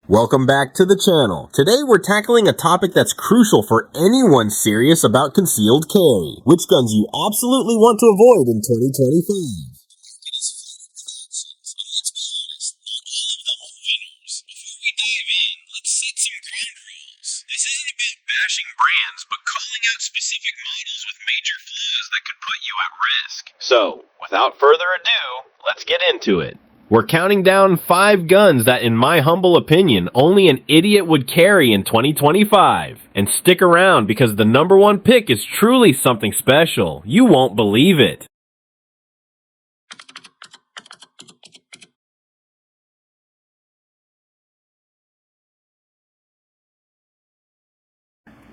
Welcome back to the channel. Today we're tackling a topic that's crucial for anyone serious about concealed carry. Which guns you absolutely want to avoid in 2025. Bashing brands, but calling out specific models with major flaws that could put you at risk. So, without further ado, let's get into it. We're counting down 5 guns that, in my humble opinion, only an idiot would carry in 2025. And stick around because the number 1 pick is truly something special. You won't believe it.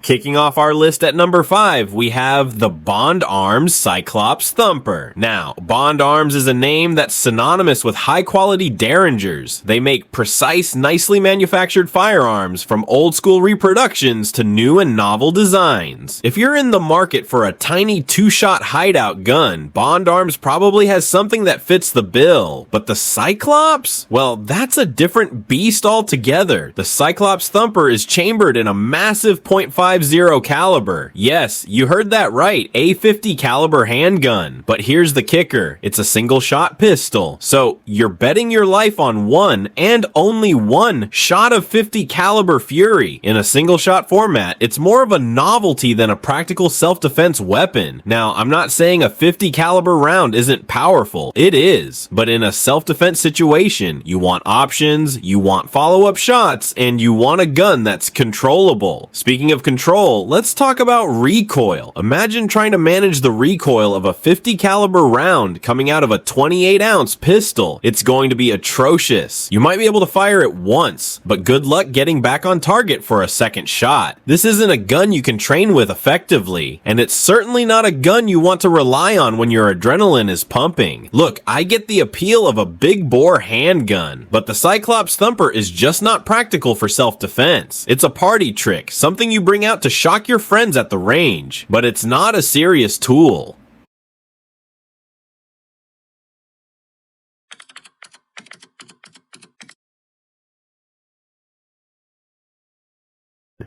Kicking off our list at number 5, we have the Bond Arms Cyclops Thumper. Now, Bond Arms is a name that's synonymous with high-quality derringers. They make precise, nicely manufactured firearms from old-school reproductions to new and novel designs. If you're in the market for a tiny 2-shot hideout gun, Bond Arms probably has something that fits the bill. But the Cyclops? Well, that's a different beast altogether. The Cyclops Thumper is chambered in a massive .50 caliber. Yes, you heard that right, a .50 caliber handgun. But here's the kicker, it's a single shot pistol. So you're betting your life on one and only one shot of .50 caliber Fury. In a single shot format, it's more of a novelty than a practical self-defense weapon. Now, I'm not saying a .50 caliber round isn't powerful. It is. But in a self-defense situation, you want options, you want follow-up shots, and you want a gun that's controllable. Speaking of control, let's talk about recoil. Imagine trying to manage the recoil of a .50 caliber round coming out of a 28-ounce pistol. It's going to be atrocious. You might be able to fire it once, but good luck getting back on target for a second shot. This isn't a gun you can train with effectively, and it's certainly not a gun you want to rely on when your adrenaline is pumping. Look, I get the appeal of a big bore handgun, but the Cyclops Thumper is just not practical for self-defense. It's a party trick, something you bring out to shock your friends at the range, but it's not a serious tool.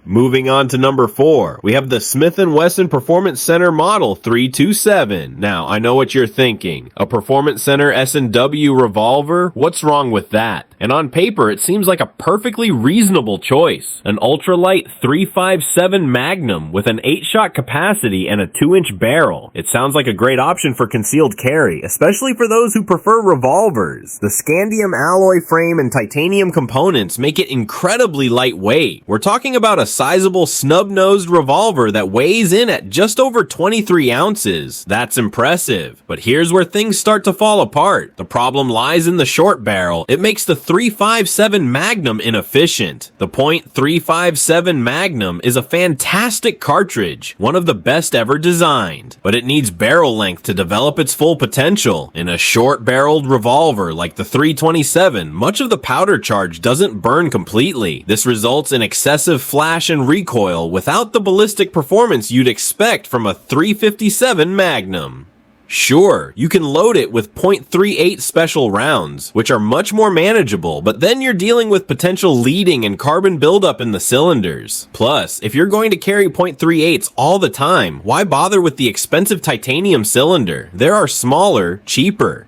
Moving on to number 4, we have the Smith & Wesson Performance Center Model 327. Now, I know what you're thinking. A Performance Center S&W revolver? What's wrong with that? And on paper, it seems like a perfectly reasonable choice. An ultralight 357 Magnum with an 8-shot capacity and a 2-inch barrel. It sounds like a great option for concealed carry, especially for those who prefer revolvers. The scandium alloy frame and titanium components make it incredibly lightweight. We're talking about a sizable snub-nosed revolver that weighs in at just over 23 ounces. That's impressive. But here's where things start to fall apart. The problem lies in the short barrel. It makes the .357 Magnum inefficient. The .357 Magnum is a fantastic cartridge, one of the best ever designed, but it needs barrel length to develop its full potential. In a short-barreled revolver like the 327, much of the powder charge doesn't burn completely. This results in excessive flash and recoil without the ballistic performance you'd expect from a 357 Magnum. Sure, you can load it with .38 special rounds, which are much more manageable, but then you're dealing with potential leading and carbon buildup in the cylinders. Plus, if you're going to carry .38s all the time, why bother with the expensive titanium cylinder? There are smaller, cheaper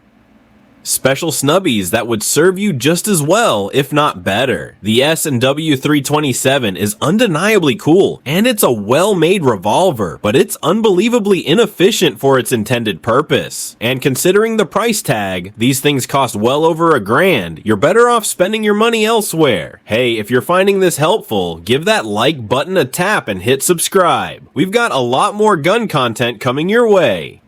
special snubbies that would serve you just as well, if not better. The S&W 327 is undeniably cool, and it's a well-made revolver, but it's unbelievably inefficient for its intended purpose. And considering the price tag, these things cost well over $1,000, you're better off spending your money elsewhere. Hey, if you're finding this helpful, give that like button a tap and hit subscribe. We've got a lot more gun content coming your way.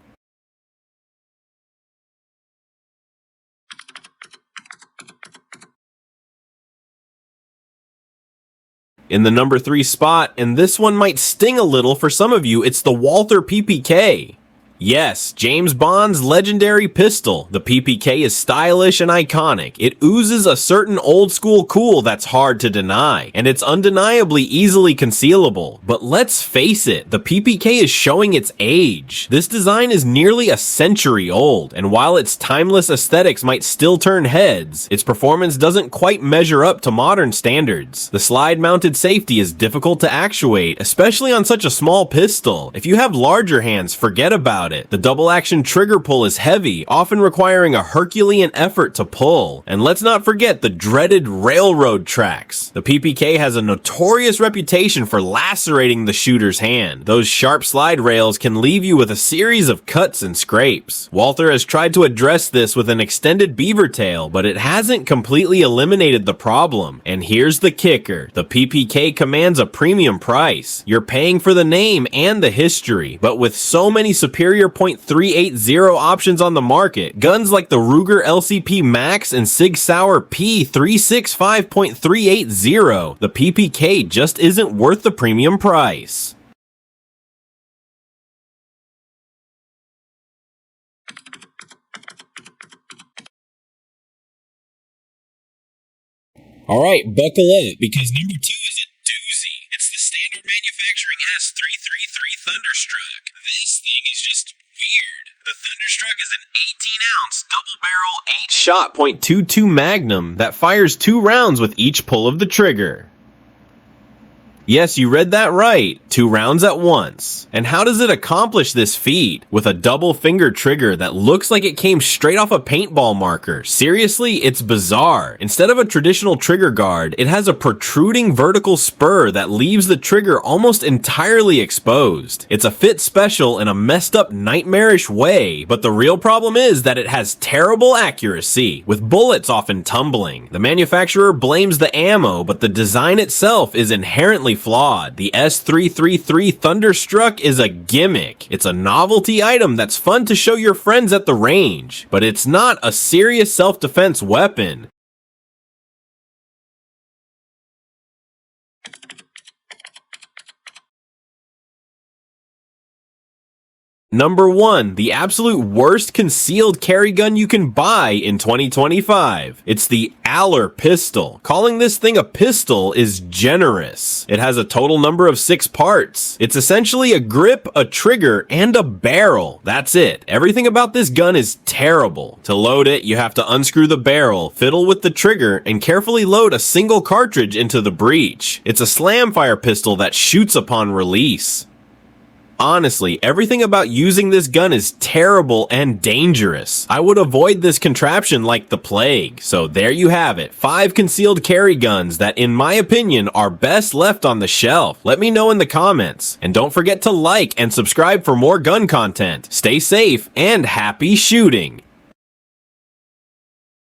In the number 3 spot, and this one might sting a little for some of you, it's the Walther PPK. Yes, James Bond's legendary pistol. The PPK is stylish and iconic. It oozes a certain old school cool that's hard to deny, and it's undeniably easily concealable. But let's face it, the PPK is showing its age. This design is nearly a century old, and while its timeless aesthetics might still turn heads, its performance doesn't quite measure up to modern standards. The slide-mounted safety is difficult to actuate, especially on such a small pistol. If you have larger hands, forget about it. The double-action trigger pull is heavy, often requiring a Herculean effort to pull. And let's not forget the dreaded railroad tracks. The PPK has a notorious reputation for lacerating the shooter's hand. Those sharp slide rails can leave you with a series of cuts and scrapes. Walther has tried to address this with an extended beaver tail, but it hasn't completely eliminated the problem. And here's the kicker. The PPK commands a premium price. You're paying for the name and the history, but with so many superior .380 options on the market, guns like the Ruger LCP Max and Sig Sauer P365.380, the PPK just isn't worth the premium price. Alright, buckle up, because number 2 is a doozy. It's the standard manufacturing S333 Thunderstruck. This thing is just weird. The Thunderstruck is an 18-ounce double-barrel 8-shot .22 Magnum that fires 2 rounds with each pull of the trigger. Yes, you read that right. 2 rounds at once. And how does it accomplish this feat? With a double finger trigger that looks like it came straight off a paintball marker. Seriously, it's bizarre. Instead of a traditional trigger guard, it has a protruding vertical spur that leaves the trigger almost entirely exposed. It's a fit special in a messed up nightmarish way, but the real problem is that it has terrible accuracy, with bullets often tumbling. The manufacturer blames the ammo, but the design itself is inherently flawed. The S333 Thunderstruck is a gimmick. It's a novelty item that's fun to show your friends at the range, but it's not a serious self-defense weapon. Number 1, the absolute worst concealed carry gun you can buy in 2025. It's the Aller pistol. Calling this thing a pistol is generous. It has a total number of 6 parts. It's essentially a grip, a trigger, and a barrel. That's it. Everything about this gun is terrible. To load it, you have to unscrew the barrel, fiddle with the trigger, and carefully load a single cartridge into the breech. It's a slamfire pistol that shoots upon release. Honestly, everything about using this gun is terrible and dangerous. I would avoid this contraption like the plague. So there you have it, 5 concealed carry guns that, in my opinion, are best left on the shelf. Let me know in the comments. And don't forget to like and subscribe for more gun content. Stay safe and happy shooting!